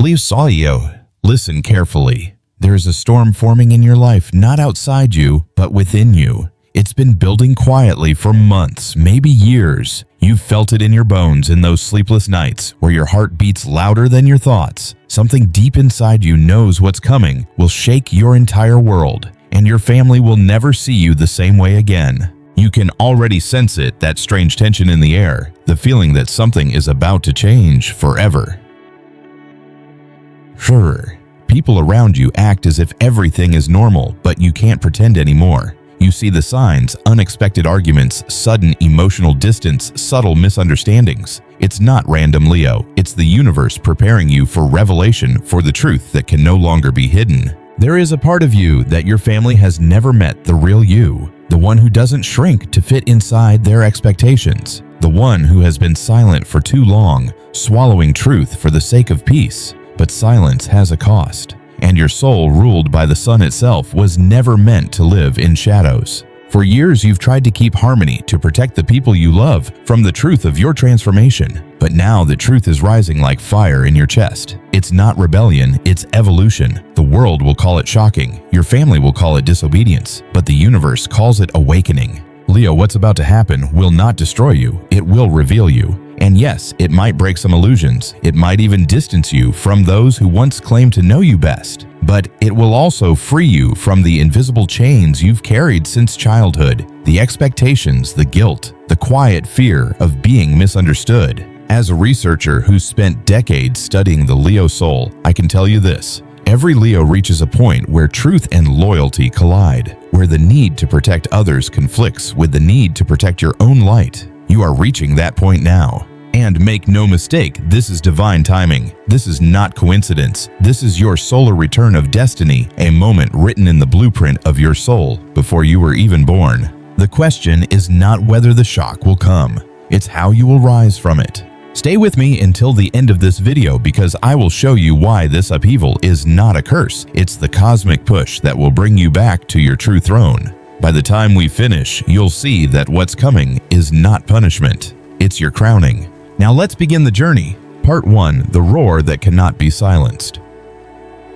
Leo, listen carefully. There is a storm forming in your life, not outside you, but within you. It's been building quietly for months, maybe years. You've felt it in your bones in those sleepless nights where your heart beats louder than your thoughts. Something deep inside you knows what's coming will shake your entire world, and your family will never see you the same way again. You can already sense it, that strange tension in the air, the feeling that something is about to change forever. Sure, people around you act as if everything is normal, but you can't pretend anymore. You see the signs: unexpected arguments, sudden emotional distance, subtle misunderstandings. It's not random, Leo. It's the universe preparing you for revelation, for the truth that can no longer be hidden. There is a part of you that your family has never met, the real you, the one who doesn't shrink to fit inside their expectations, the one who has been silent for too long, swallowing truth for the sake of peace. But silence has a cost, and your soul, ruled by the sun itself, was never meant to live in shadows. For years, you've tried to keep harmony, to protect the people you love from the truth of your transformation. But now the truth is rising like fire in your chest. It's not rebellion, it's evolution. The world will call it shocking, your family will call it disobedience, but the universe calls it awakening. Leo, what's about to happen will not destroy you, it will reveal you. And yes, it might break some illusions, it might even distance you from those who once claimed to know you best. But it will also free you from the invisible chains you've carried since childhood, the expectations, the guilt, the quiet fear of being misunderstood. As a researcher who's spent decades studying the Leo soul, I can tell you this: every Leo reaches a point where truth and loyalty collide, where the need to protect others conflicts with the need to protect your own light. You are reaching that point now. And make no mistake, this is divine timing. This is not coincidence. This is your solar return of destiny, a moment written in the blueprint of your soul before you were even born. The question is not whether the shock will come, it's how you will rise from it. Stay with me until the end of this video, because I will show you why this upheaval is not a curse. It's the cosmic push that will bring you back to your true throne. By the time we finish, you'll see that what's coming is not punishment, it's your crowning. Now let's begin the journey. Part 1. The roar that cannot be silenced.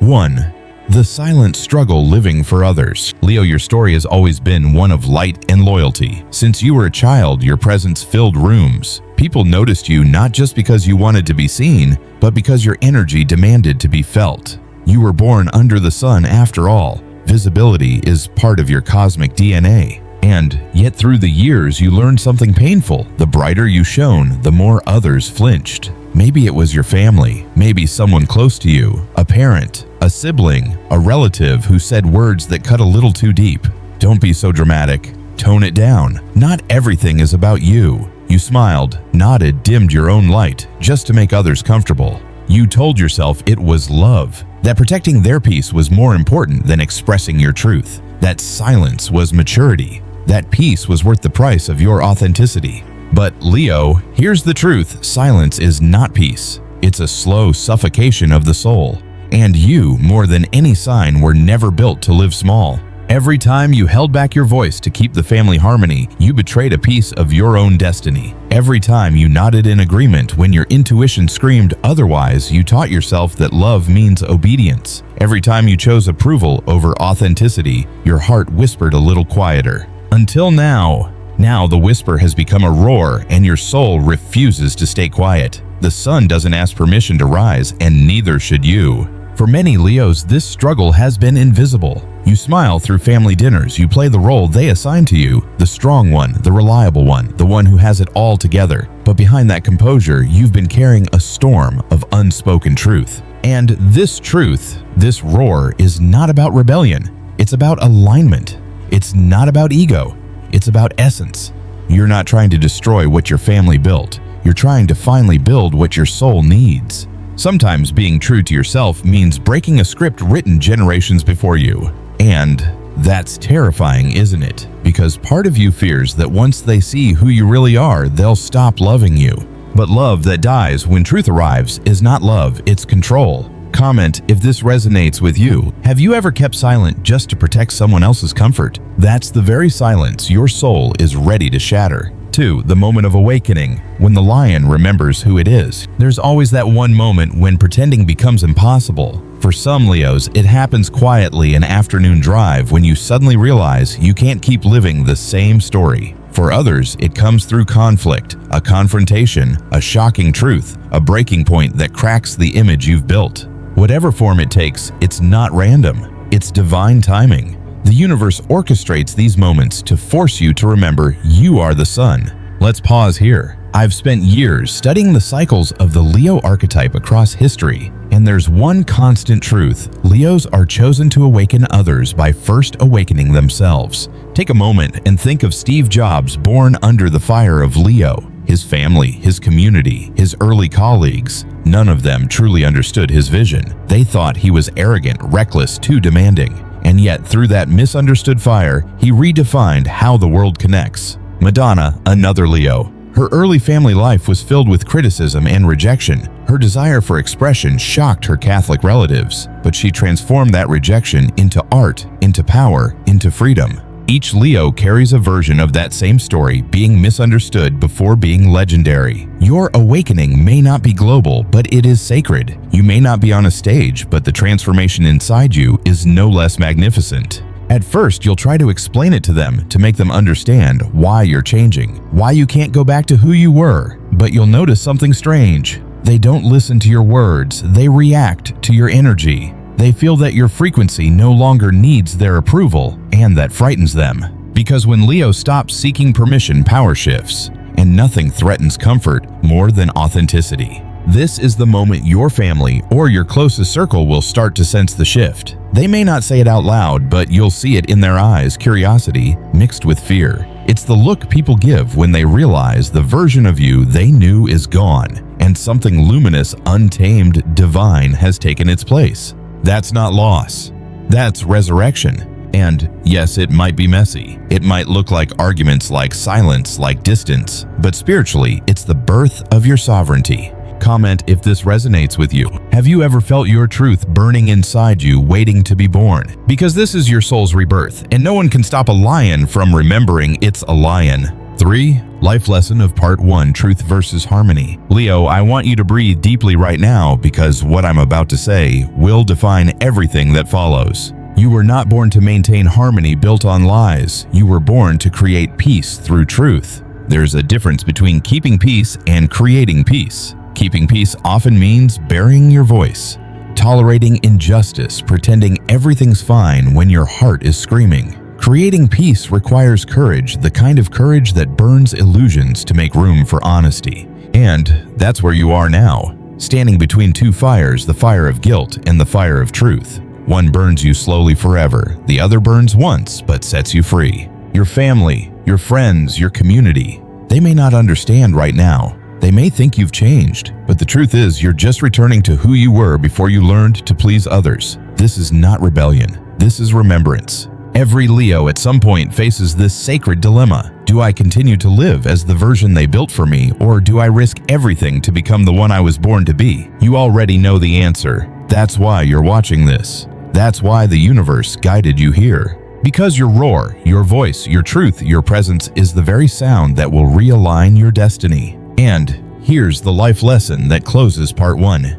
1. The silent struggle living for others. Leo, your story has always been one of light and loyalty. Since you were a child, your presence filled rooms. People noticed you not just because you wanted to be seen, but because your energy demanded to be felt. You were born under the sun after all. Visibility is part of your cosmic DNA. And yet through the years you learned something painful. The brighter you shone, the more others flinched. Maybe it was your family, maybe someone close to you, a parent, a sibling, a relative who said words that cut a little too deep. Don't be so dramatic. Tone it down. Not everything is about you. You smiled, nodded, dimmed your own light just to make others comfortable. You told yourself it was love, that protecting their peace was more important than expressing your truth, that silence was maturity, that peace was worth the price of your authenticity. But Leo, here's the truth: silence is not peace. It's a slow suffocation of the soul. And you, more than any sign, were never built to live small. Every time you held back your voice to keep the family harmony, you betrayed a piece of your own destiny. Every time you nodded in agreement when your intuition screamed otherwise, you taught yourself that love means obedience. Every time you chose approval over authenticity, your heart whispered a little quieter. Until now. Now the whisper has become a roar, and your soul refuses to stay quiet. The sun doesn't ask permission to rise, and neither should you. For many Leos, this struggle has been invisible. You smile through family dinners, you play the role they assign to you, the strong one, the reliable one, the one who has it all together. But behind that composure, you've been carrying a storm of unspoken truth. And this truth, this roar, is not about rebellion. It's about alignment. It's not about ego. It's about essence. You're not trying to destroy what your family built. You're trying to finally build what your soul needs. Sometimes being true to yourself means breaking a script written generations before you. And that's terrifying, isn't it? Because part of you fears that once they see who you really are, they'll stop loving you. But love that dies when truth arrives is not love, it's control. Comment if this resonates with you. Have you ever kept silent just to protect someone else's comfort? That's the very silence your soul is ready to shatter. 2. The moment of awakening, when the lion remembers who it is. There's always that one moment when pretending becomes impossible. For some Leos, it happens quietly an afternoon drive when you suddenly realize you can't keep living the same story. For others, it comes through conflict, a confrontation, a shocking truth, a breaking point that cracks the image you've built. Whatever form it takes, it's not random. It's divine timing. The universe orchestrates these moments to force you to remember you are the sun. Let's pause here. I've spent years studying the cycles of the Leo archetype across history, and there's one constant truth. Leos are chosen to awaken others by first awakening themselves. Take a moment and think of Steve Jobs, born under the fire of Leo. His family, his community, his early colleagues, none of them truly understood his vision. They thought he was arrogant, reckless, too demanding. And yet, through that misunderstood fire, he redefined how the world connects. Madonna, another Leo. Her early family life was filled with criticism and rejection. Her desire for expression shocked her Catholic relatives, but she transformed that rejection into art, into power, into freedom. Each Leo carries a version of that same story being misunderstood before being legendary. Your awakening may not be global, but it is sacred. You may not be on a stage, but the transformation inside you is no less magnificent. At first, you'll try to explain it to them to make them understand why you're changing, why you can't go back to who you were. But you'll notice something strange. They don't listen to your words, they react to your energy. They feel that your frequency no longer needs their approval, and that frightens them. Because when Leo stops seeking permission, power shifts, and nothing threatens comfort more than authenticity. This is the moment your family or your closest circle will start to sense the shift. They may not say it out loud, but you'll see it in their eyes, curiosity mixed with fear. It's the look people give when they realize the version of you they knew is gone, and something luminous, untamed, divine has taken its place. That's not loss. That's resurrection. And yes, it might be messy. It might look like arguments, like silence, like distance. But spiritually, it's the birth of your sovereignty. Comment if this resonates with you. Have you ever felt your truth burning inside you, waiting to be born? Because this is your soul's rebirth, and no one can stop a lion from remembering it's a lion. 3. Life lesson of part 1, truth versus harmony. Leo, I want you to breathe deeply right now because what I'm about to say will define everything that follows. You were not born to maintain harmony built on lies. You were born to create peace through truth. There's a difference between keeping peace and creating peace. Keeping peace often means burying your voice, tolerating injustice, pretending everything's fine when your heart is screaming. Creating peace requires courage, the kind of courage that burns illusions to make room for honesty. And that's where you are now, standing between two fires, the fire of guilt and the fire of truth. One burns you slowly forever, the other burns once but sets you free. Your family, your friends, your community, they may not understand right now. They may think you've changed, but the truth is you're just returning to who you were before you learned to please others. This is not rebellion. This is remembrance. Every Leo at some point faces this sacred dilemma. Do I continue to live as the version they built for me, or do I risk everything to become the one I was born to be? You already know the answer. That's why you're watching this. That's why the universe guided you here. Because your roar, your voice, your truth, your presence is the very sound that will realign your destiny. And here's the life lesson that closes part 1.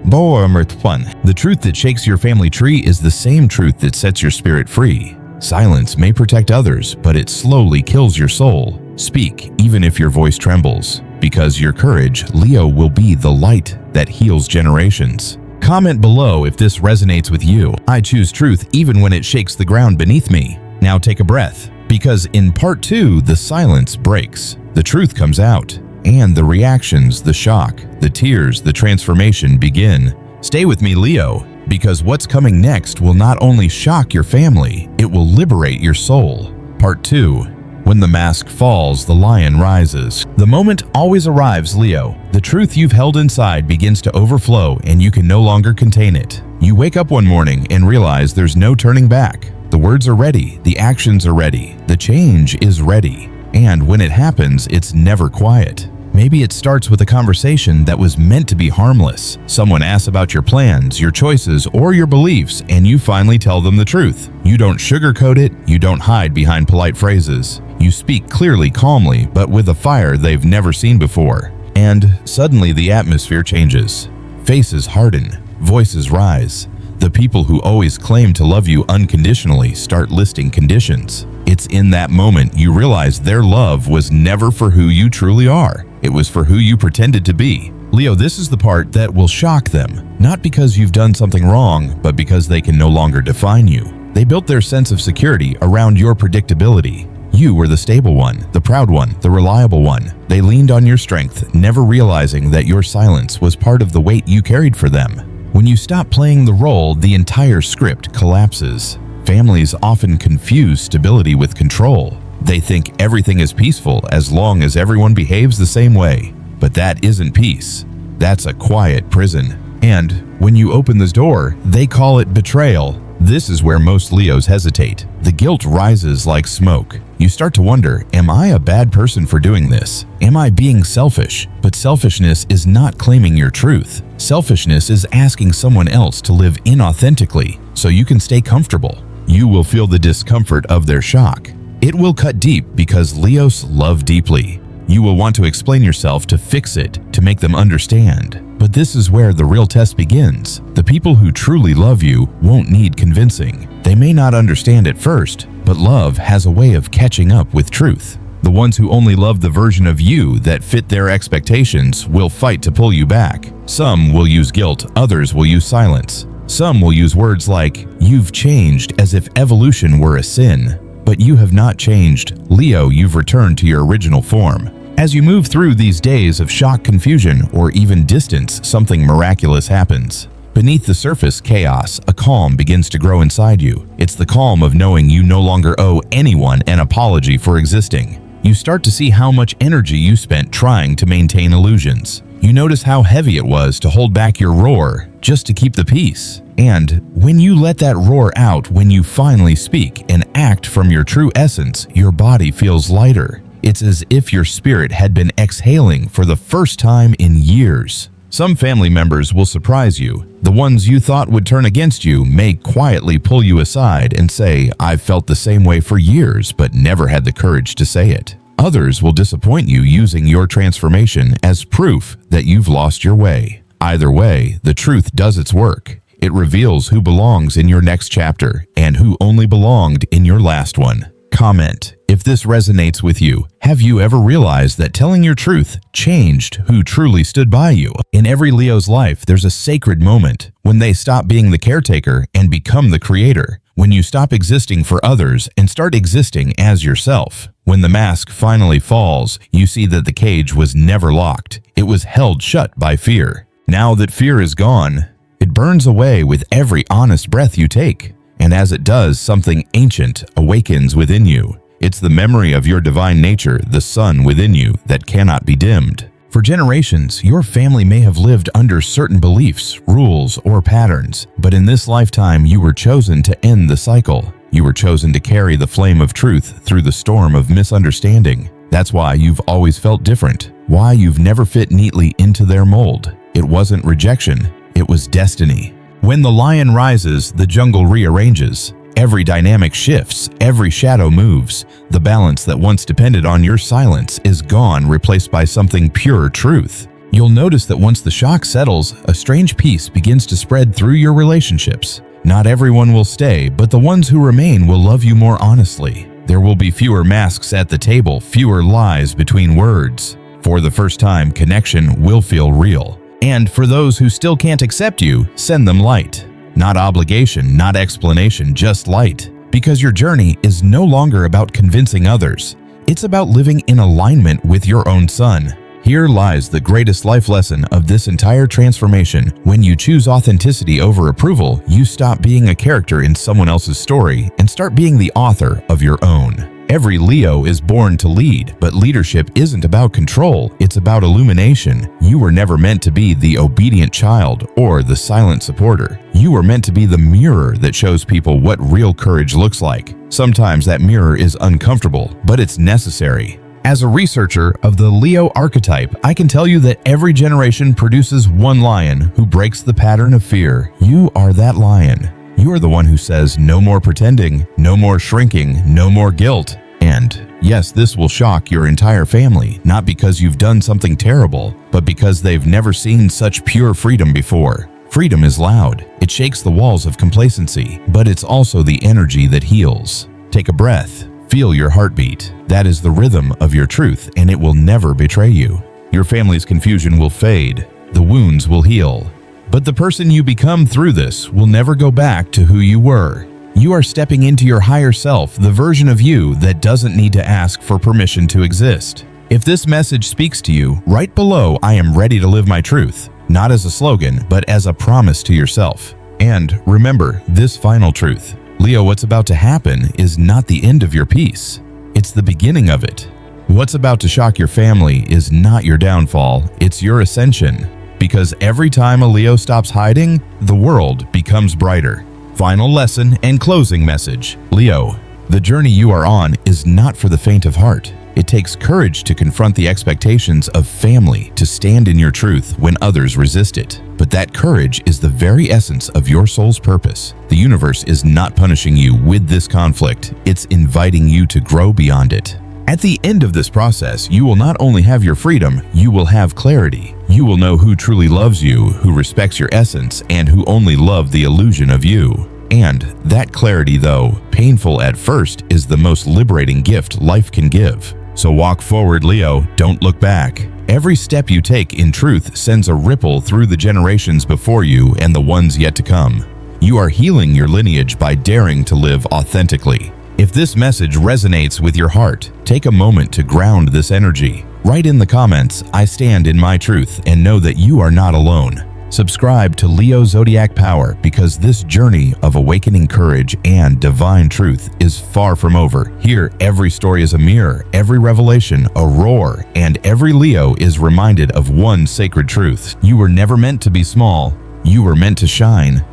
The truth that shakes your family tree is the same truth that sets your spirit free. Silence may protect others, but it slowly kills your soul. Speak, even if your voice trembles. Because your courage, Leo, will be the light that heals generations. Comment below if this resonates with you. I choose truth even when it shakes the ground beneath me. Now take a breath, because in part 2, the silence breaks. The truth comes out, and the reactions, the shock, the tears, the transformation begin. Stay with me, Leo, because what's coming next will not only shock your family, it will liberate your soul. Part 2. When the mask falls, the lion rises. The moment always arrives, Leo. The truth you've held inside begins to overflow, and you can no longer contain it. You wake up one morning and realize there's no turning back. The words are ready, the actions are ready, the change is ready. And when it happens, it's never quiet. Maybe it starts with a conversation that was meant to be harmless. Someone asks about your plans, your choices, or your beliefs, and you finally tell them the truth. You don't sugarcoat it, you don't hide behind polite phrases. You speak clearly, calmly, but with a fire they've never seen before. And suddenly the atmosphere changes. Faces harden, voices rise. The people who always claim to love you unconditionally start listing conditions. It's in that moment you realize their love was never for who you truly are. It was for who you pretended to be. Leo, this is the part that will shock them. Not because you've done something wrong, but because they can no longer define you. They built their sense of security around your predictability. You were the stable one, the proud one, the reliable one. They leaned on your strength, never realizing that your silence was part of the weight you carried for them. When you stop playing the role, the entire script collapses. Families often confuse stability with control. They think everything is peaceful as long as everyone behaves the same way. But that isn't peace. That's a quiet prison. And when you open this door, they call it betrayal. This is where most Leos hesitate. The guilt rises like smoke. You start to wonder, am I a bad person for doing this? Am I being selfish? But selfishness is not claiming your truth. Selfishness is asking someone else to live inauthentically so you can stay comfortable. You will feel the discomfort of their shock. It will cut deep because Leos love deeply. You will want to explain yourself to fix it, to make them understand. But this is where the real test begins. The people who truly love you won't need convincing. They may not understand at first, but love has a way of catching up with truth. The ones who only love the version of you that fit their expectations will fight to pull you back. Some will use guilt, others will use silence. Some will use words like, "You've changed," as if evolution were a sin. But you have not changed. Leo, you've returned to your original form. As you move through these days of shock, confusion, or even distance, something miraculous happens. Beneath the surface chaos, a calm begins to grow inside you. It's the calm of knowing you no longer owe anyone an apology for existing. You start to see how much energy you spent trying to maintain illusions. You notice how heavy it was to hold back your roar just to keep the peace. And when you let that roar out, when you finally speak and act from your true essence, your body feels lighter. It's as if your spirit had been exhaling for the first time in years. Some family members will surprise you. The ones you thought would turn against you may quietly pull you aside and say, "I've felt the same way for years, but never had the courage to say it." Others will disappoint you using your transformation as proof that you've lost your way. Either way, the truth does its work. It reveals who belongs in your next chapter and who only belonged in your last one. Comment if this resonates with you. Have you ever realized that telling your truth changed who truly stood by you? In every Leo's life, there's a sacred moment when they stop being the caretaker and become the creator. When you stop existing for others and start existing as yourself. When the mask finally falls, you see that the cage was never locked. It was held shut by fear. Now that fear is gone, it burns away with every honest breath you take. And as it does, something ancient awakens within you. It's the memory of your divine nature, the sun within you that cannot be dimmed. For generations, your family may have lived under certain beliefs, rules, or patterns, but in this lifetime, you were chosen to end the cycle. You were chosen to carry the flame of truth through the storm of misunderstanding. That's why you've always felt different, why you've never fit neatly into their mold. It wasn't rejection, it was destiny. When the lion rises, the jungle rearranges. Every dynamic shifts, every shadow moves. The balance that once depended on your silence is gone, replaced by something pure truth. You'll notice that once the shock settles, a strange peace begins to spread through your relationships. Not everyone will stay, but the ones who remain will love you more honestly. There will be fewer masks at the table, fewer lies between words. For the first time, connection will feel real. And for those who still can't accept you, send them light. Not obligation, not explanation, just light. Because your journey is no longer about convincing others. It's about living in alignment with your own sun. Here lies the greatest life lesson of this entire transformation. When you choose authenticity over approval, you stop being a character in someone else's story and start being the author of your own. Every Leo is born to lead, but leadership isn't about control, it's about illumination. You were never meant to be the obedient child or the silent supporter. You were meant to be the mirror that shows people what real courage looks like. Sometimes that mirror is uncomfortable, but it's necessary. As a researcher of the Leo archetype, I can tell you that every generation produces one lion who breaks the pattern of fear. You are that lion. You are the one who says, no more pretending, no more shrinking, no more guilt. And Yes, this will shock your entire family, not because you've done something terrible, but because they've never seen such pure freedom before. Freedom is loud. It shakes the walls of complacency, but it's also the energy that heals. Take a breath. Feel your heartbeat. That is the rhythm of your truth, and it will never betray you. Your family's confusion will fade. The wounds will heal. But the person you become through this will never go back to who you were. You are stepping into your higher self, the version of you that doesn't need to ask for permission to exist. If this message speaks to you, write below, "I am ready to live my truth," not as a slogan, but as a promise to yourself. And remember this final truth. Leo, what's about to happen is not the end of your peace. It's the beginning of it. What's about to shock your family is not your downfall, it's your ascension. Because every time a Leo stops hiding, the world becomes brighter. Final lesson and closing message. Leo, the journey you are on is not for the faint of heart. It takes courage to confront the expectations of family, to stand in your truth when others resist it. But that courage is the very essence of your soul's purpose. The universe is not punishing you with this conflict, it's inviting you to grow beyond it. At the end of this process, you will not only have your freedom, you will have clarity. You will know who truly loves you, who respects your essence, and who only love the illusion of you. And that clarity, though painful at first, is the most liberating gift life can give. So walk forward, Leo, don't look back. Every step you take in truth sends a ripple through the generations before you and the ones yet to come. You are healing your lineage by daring to live authentically. If this message resonates with your heart, take a moment to ground this energy. Write in the comments, "I stand in my truth," and know that you are not alone. Subscribe to Leo Zodiac Power because this journey of awakening courage and divine truth is far from over. Here, every story is a mirror, every revelation a roar, and every Leo is reminded of one sacred truth. You were never meant to be small. You were meant to shine.